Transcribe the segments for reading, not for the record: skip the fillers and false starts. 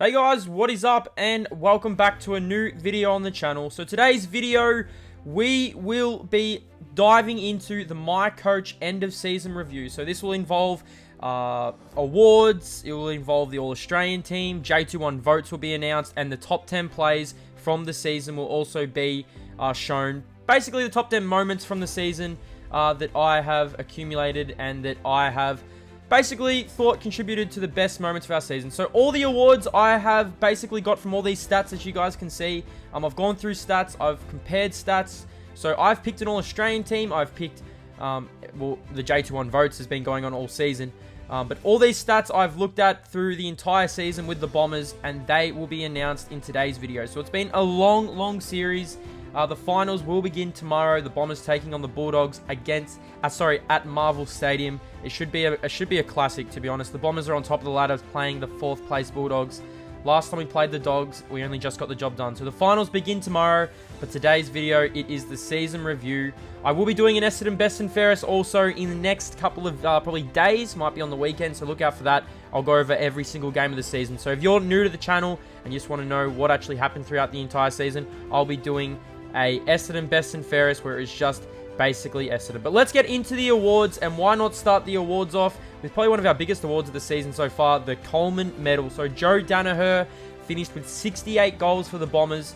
Hey guys, what is up and welcome back to a new video on the channel. So today's video, we will be diving into the MyCoach end of season review. So this will involve awards, it will involve the All-Australian team, J21 Votes will be announced, and the top 10 plays from the season will also be shown. Basically the top 10 moments from the season that I have accumulated and that I have basically thought contributed to the best moments of our season. So all the awards I have basically got from all these stats, as you guys can see. I've gone through stats, I've compared stats. So I've picked an All-Australian team, I've picked, well, the J21 Votes has been going on all season. But all these stats I've looked at through the entire season with the Bombers, and they will be announced in today's video. So it's been a long series. The finals will begin tomorrow. The Bombers taking on the Bulldogs against, at Marvel Stadium. It should be a classic, to be honest. The Bombers are on top of the ladder playing the 4th place Bulldogs. Last time we played the Dogs, we only just got the job done. So the finals begin tomorrow, but today's video, it is the season review. I will be doing an Essendon Best and Fairest also in the next couple of probably days. Might be on the weekend, so look out for that. I'll go over every single game of the season. So if you're new to the channel and you just want to know what actually happened throughout the entire season, I'll be doing a Essendon Best and Fairest where it's just basically Essendon. But let's get into the awards, and why not start the awards off with probably one of our biggest awards of the season so far, the Coleman Medal. So Joe Daniher finished with 68 goals for the Bombers.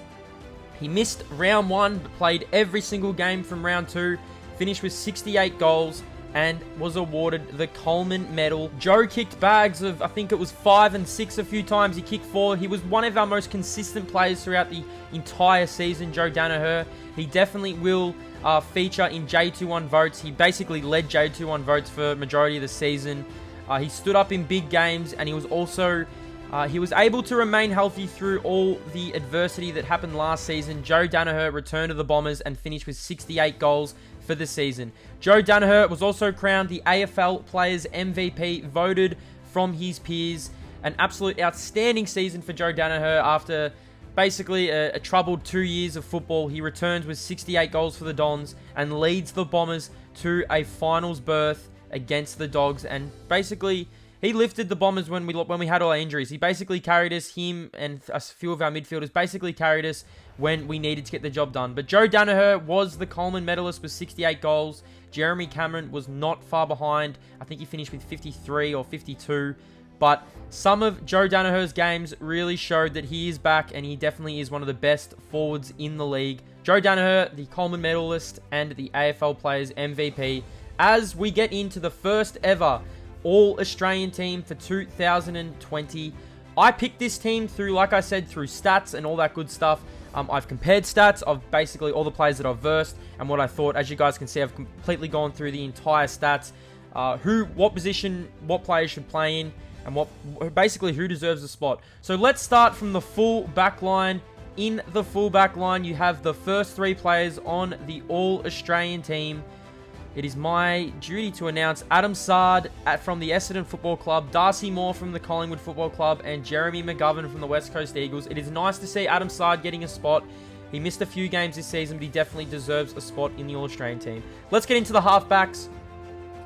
He missed round 1, but played every single game from round 2, finished with 68 goals, and was awarded the Coleman Medal. Joe kicked bags of, I think it was 5 and 6 a few times. He kicked 4. He was one of our most consistent players throughout the entire season, Joe Daniher. He definitely will feature in J21 Votes. He basically led J21 Votes for majority of the season. He stood up in big games, and he was also he was able to remain healthy through all the adversity that happened last season. Joe Daniher returned to the Bombers and finished with 68 goals for the season. Joe Daniher was also crowned the AFL Players MVP, voted from his peers. An absolute outstanding season for Joe Daniher after basically a troubled 2 years of football. He returns with 68 goals for the Dons and leads the Bombers to a finals berth against the Dogs. And basically, he lifted the Bombers when we had all our injuries. He basically carried us, him and a few of our midfielders basically carried us when we needed to get the job done. But Joe Daniher was the Coleman medalist with 68 goals. Jeremy Cameron was not far behind. I think he finished with 53 or 52. But some of Joe Daniher's games really showed that he is back, and he definitely is one of the best forwards in the league. Joe Daniher, the Coleman medalist and the AFL Players MVP. As we get into the first ever All-Australian team for 2020. I picked this team through, like I said, through stats and all that good stuff. I've compared stats of basically all the players that I've versed and what I thought. As you guys can see, I've completely gone through the entire stats. What position, what players should play in, and basically who deserves a spot. So let's start from the full back line. In the full back line, you have the first 3 players on the All-Australian team. It is my duty to announce Adam Sard from the Essendon Football Club, Darcy Moore from the Collingwood Football Club, and Jeremy McGovern from the West Coast Eagles. It is nice to see Adam Sard getting a spot. He missed a few games this season, but he definitely deserves a spot in the All-Australian team. Let's get into the halfbacks.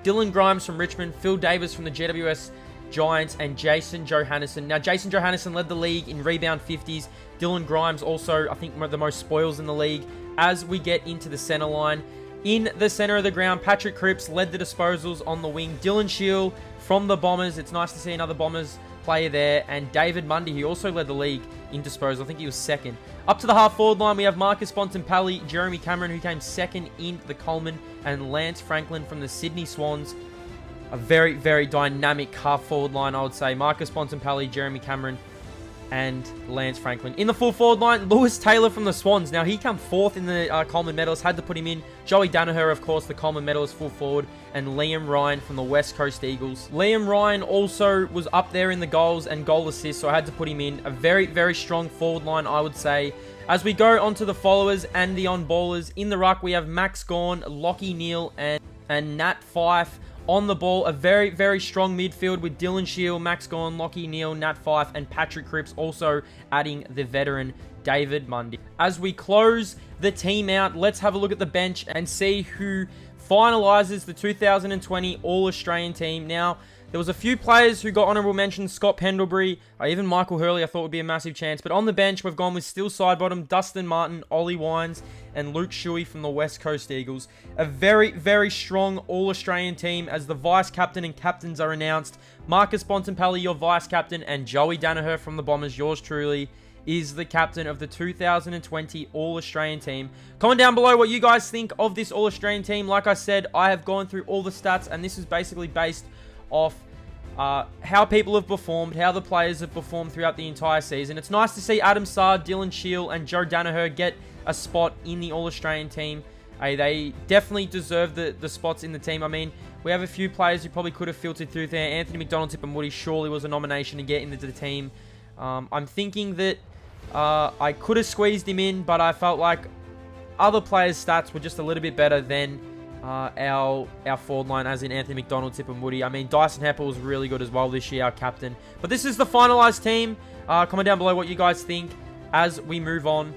Dylan Grimes from Richmond, Phil Davis from the GWS Giants, and Jason Johannisen. Now, Jason Johannisen led the league in rebound 50s. Dylan Grimes also, I think, the most spoils in the league. As we get into the centre line, in the center of the ground, Patrick Cripps led the disposals on the wing. Dylan Shield from the Bombers. It's nice to see another Bombers player there. And David Mundy, he also led the league in disposal. I think he was 2nd. Up to the half-forward line, we have Marcus Bontempelli, Jeremy Cameron, who came 2nd in the Coleman, and Lance Franklin from the Sydney Swans. A very dynamic half-forward line, I would say. Marcus Bontempelli, Jeremy Cameron, and Lance Franklin. In the full forward line, Lewis Taylor from the Swans. Now, he came 4th in the Coleman medalist. Had to put him in. Joey Daniher, of course, the Coleman medalist full forward. And Liam Ryan from the West Coast Eagles. Liam Ryan also was up there in the goals and goal assists, so I had to put him in. A very strong forward line, I would say. As we go on to the followers and the on-ballers, in the ruck, we have Max Gawn, Lockie Neal, and Nat Fyfe. On the ball, a very strong midfield with Dylan Shield, Max Gawn, Lockie Neal, Nat Fyfe, and Patrick Cripps, also adding the veteran David Mundy. As we close the team out, let's have a look at the bench and see who finalizes the 2020 All-Australian team. Now, There was a few players who got honourable mentions. Scott Pendlebury, even Michael Hurley I thought would be a massive chance. But on the bench, we've gone with Still Sidebottom, Dustin Martin, Ollie Wines, and Luke Shuey from the West Coast Eagles. A very, very strong All-Australian team as the vice-captain and captains are announced. Marcus Bontempelli, your vice-captain, and Joey Danaher from the Bombers, yours truly, is the captain of the 2020 All-Australian team. Comment down below what you guys think of this All-Australian team. Like I said, I have gone through all the stats, and this is basically based off how people have performed, how the players have performed throughout the entire season. It's nice to see Adam Saad, Dylan Shiel, and Joe Danaher get a spot in the All-Australian team. They definitely deserve the spots in the team. I mean, we have a few players who probably could have filtered through there. Anthony McDonald, Tip and Woody surely was a nomination to get into the team. I'm thinking that I could have squeezed him in, but I felt like other players' stats were just a little bit better than our forward line, as in Anthony McDonald, Tip and Woody. I mean, Dyson Heppel was really good as well this year, our captain. But this is the finalised team. Comment down below what you guys think as we move on.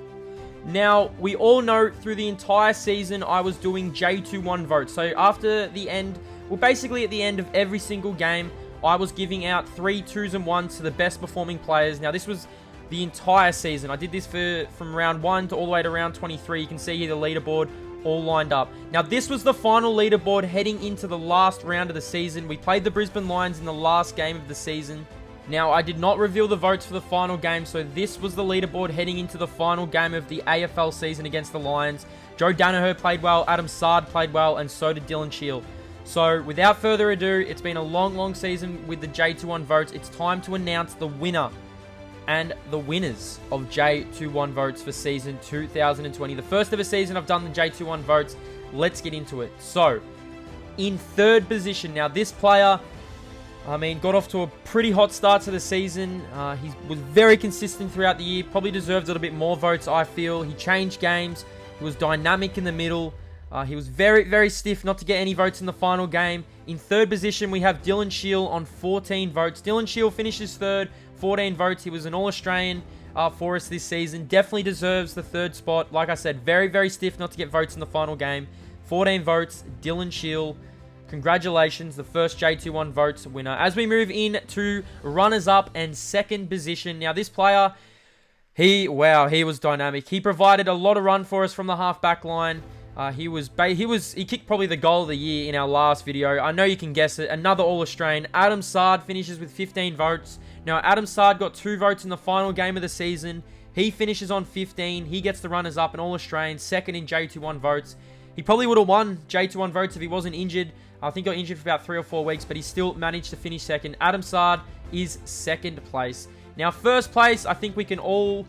Now, we all know through the entire season, I was doing J21 votes. So after the end, well, basically at the end of every single game, I was giving out 3 2s and 1s to the best performing players. Now, this was the entire season. I did this from round 1 to all the way to round 23. You can see here the leaderboard all lined up. Now, this was the final leaderboard heading into the last round of the season. We played the Brisbane Lions in the last game of the season. Now, I did not reveal the votes for the final game, so this was the leaderboard heading into the final game of the AFL season against the Lions. Joe Danaher played well, Adam Saad played well, and so did Dylan Shiel. So, without further ado, it's been a long, long season with the J21 votes. It's time to announce the winner and the winners of J21 votes for season 2020. The first of a season I've done the J21 votes. Let's get into it. So, in third position, now this player, I mean, got off to a pretty hot start to the season. He was very consistent throughout the year. Probably deserved a little bit more votes, I feel. He changed games. He was dynamic in the middle. He was very, very stiff not to get any votes in the final game. In third position, we have Dylan Shiel on 14 votes. Dylan Shiel finishes third, 14 votes. He was an All-Australian for us this season. Definitely deserves the third spot. Like I said, very, very stiff not to get votes in the final game. 14 votes, Dylan Shiel. Congratulations, the first J21 votes winner. As we move in to runners-up and second position. Now, this player, he was dynamic. He provided a lot of run for us from the half-back line. He kicked probably the goal of the year in our last video. I know you can guess it. Another All-Australian. Adam Saad finishes with 15 votes. Now, Adam Saad got 2 votes in the final game of the season. He finishes on 15. He gets the runners-up, an All-Australian, second in J21 votes. He probably would have won J21 votes if he wasn't injured. I think he got injured for about 3 or 4 weeks, but he still managed to finish second. Adam Saad is second place. Now, first place, I think we can all...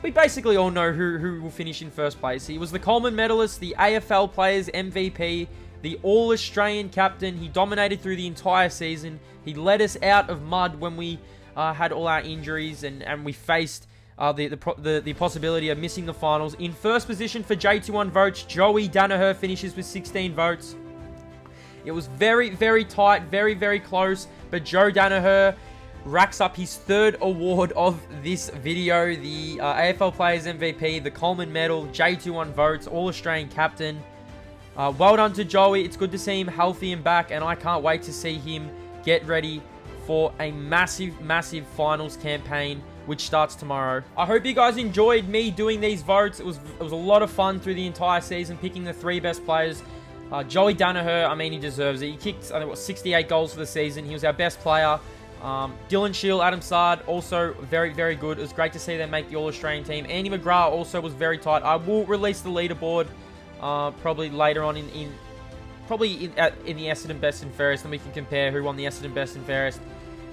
we basically all know who will finish in first place. He was the Coleman medalist, the AFL Players MVP, the All-Australian captain. He dominated through the entire season. He led us out of mud when we had all our injuries and we faced the possibility of missing the finals. In first position for J21 votes, Joey Danaher finishes with 16 votes. It was very, very tight, very, very close, but Joe Danaher racks up his third award of this video, the AFL Players MVP, the Coleman Medal, J21 votes, All-Australian captain. Well done to Joey. It's good to see him healthy and back, and I can't wait to see him get ready for a massive, massive finals campaign, which starts tomorrow. I hope you guys enjoyed me doing these votes. It was a lot of fun through the entire season, picking the 3 best players. Joey Danaher, I mean, he deserves it. He kicked, I think, 68 goals for the season. He was our best player. Dylan Shiel, Adam Saad, also very, very good. It was great to see them make the All-Australian team. Andy McGrath also was very tight. I will release the leaderboard probably later on in the Essendon Best and Fairest, and we can compare who won the Essendon Best and Fairest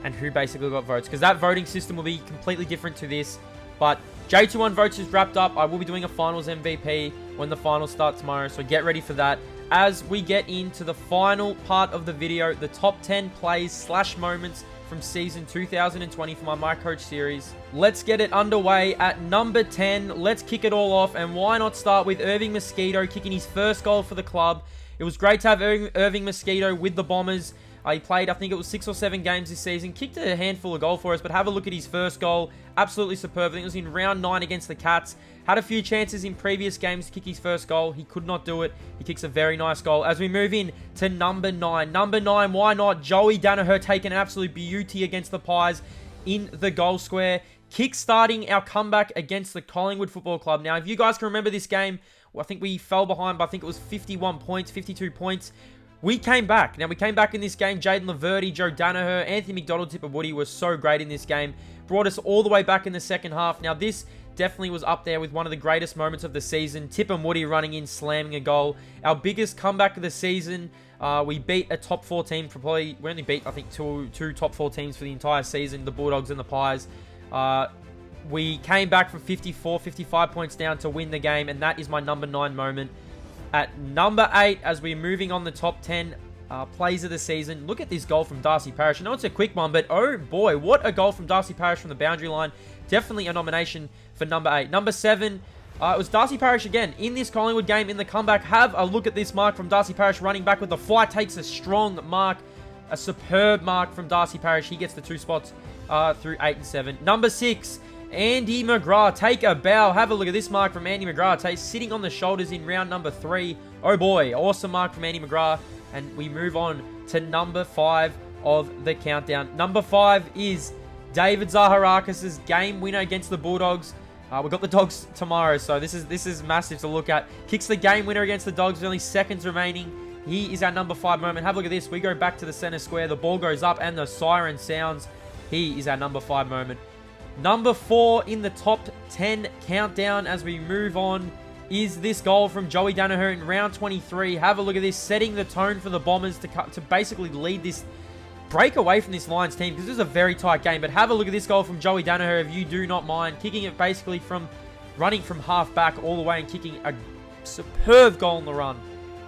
and who basically got votes, because that voting system will be completely different to this. But J21 votes is wrapped up. I will be doing a finals MVP when the finals start tomorrow, so get ready for that. As we get into the final part of the video, the top 10 plays/moments from season 2020 for my MyCoach series. Let's get it underway at number 10. Let's kick it all off, and why not start with Irving Mosquito kicking his first goal for the club. It was great to have Irving Mosquito with the Bombers. He played, I think it was 6 or 7 games this season. Kicked a handful of goals for us, but have a look at his first goal. Absolutely superb. I think it was in round 9 against the Cats. Had a few chances in previous games to kick his first goal. He could not do it. He kicks a very nice goal. As we move in to number 9. Number 9, why not? Joey Danaher taking an absolute beauty against the Pies in the goal square. Kick-starting our comeback against the Collingwood Football Club. Now, if you guys can remember this game, I think we fell behind by, I think it was 51 points, 52 points. We came back. Now, we came back in this game. Jaden Laverty, Joe Danaher, Anthony McDonald, Tipper Woody were so great in this game. Brought us all the way back in the second half. Now, this definitely was up there with one of the greatest moments of the season. Tip and Woody running in, slamming a goal. Our biggest comeback of the season. We beat a top 4 team for probably... We only beat, I think, two top 4 teams for the entire season. The Bulldogs and the Pies. We came back from 54, 55 points down to win the game, and that is my number 9 moment. At number 8, as we're moving on the top 10 plays of the season, look at this goal from Darcy Parish. I know it's a quick one, but oh boy, what a goal from Darcy Parish from the boundary line. Definitely a nomination for number 8. Number 7, it was Darcy Parish again in this Collingwood game in the comeback. Have a look at this mark from Darcy Parish running back with the fly. Takes a strong mark, a superb mark from Darcy Parish. He gets the 2 spots through 8 and 7. Number 6, Andy McGrath, take a bow. Have a look at this mark from Andy McGrath. Sitting on the shoulders in round number 3. Oh boy, awesome mark from Andy McGrath. And we move on to number 5 of the countdown. Number 5 is David Zaharakis' game winner against the Bulldogs. We've got the Dogs tomorrow, so this is massive to look at. Kicks the game winner against the Dogs with only seconds remaining. He is our number 5 moment. Have a look at this. We go back to the center square. The ball goes up and the siren sounds. He is our number 5 moment. Number 4 in the top 10 countdown as we move on is this goal from Joey Danaher in round 23. Have a look at this, setting the tone for the Bombers to basically lead this, break away from this Lions team, because this is a very tight game. But have a look at this goal from Joey Danaher, if you do not mind, kicking it basically from running from half back all the way and kicking a superb goal on the run.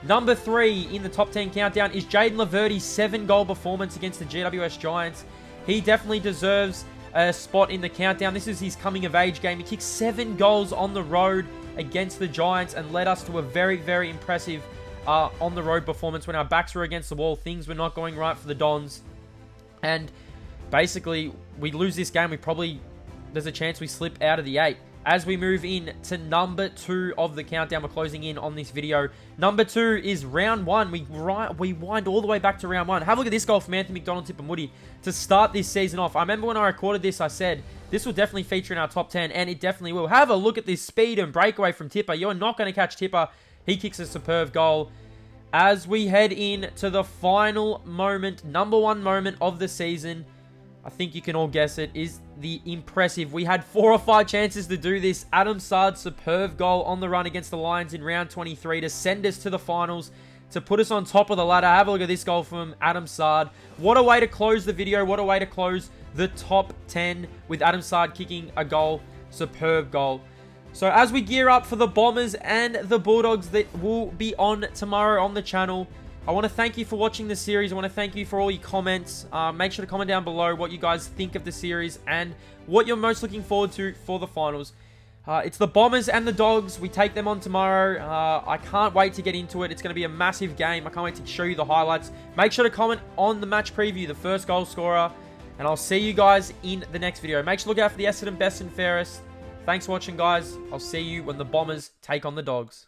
Number 3 in the top 10 countdown is Jaden Laverty's 7-goal performance against the GWS Giants. He definitely deserves a spot in the countdown. This is his coming of age game. He kicked 7 goals on the road against the Giants and led us to a very, very impressive on the road performance when our backs were against the wall. Things were not going right for the Dons. And basically, we lose this game. There's a chance we slip out of the 8. As we move in to number 2 of the countdown, we're closing in on this video. Number 2 is round 1. We wind all the way back to round 1. Have a look at this goal from Anthony McDonald, Tip and Woody to start this season off. I remember when I recorded this, I said this will definitely feature in our top 10, and it definitely will. Have a look at this speed and breakaway from Tipper. You're not going to catch Tipper. He kicks a superb goal. As we head in to the final moment, number 1 moment of the season, I think you can all guess it, is the impressive. We had 4 or 5 chances to do this. Adam Saad's superb goal on the run against the Lions in round 23 to send us to the finals, to put us on top of the ladder. Have a look at this goal from Adam Saad. What a way to close the video. What a way to close the top 10 with Adam Saad kicking a goal. Superb goal. So as we gear up for the Bombers and the Bulldogs that will be on tomorrow on the channel, I want to thank you for watching the series. I want to thank you for all your comments. Make sure to comment down below what you guys think of the series and what you're most looking forward to for the finals. It's the Bombers and the Dogs. We take them on tomorrow. I can't wait to get into it. It's going to be a massive game. I can't wait to show you the highlights. Make sure to comment on the match preview, the first goal scorer. And I'll see you guys in the next video. Make sure to look out for the Essendon Best and Fairest. Thanks for watching, guys. I'll see you when the Bombers take on the Dogs.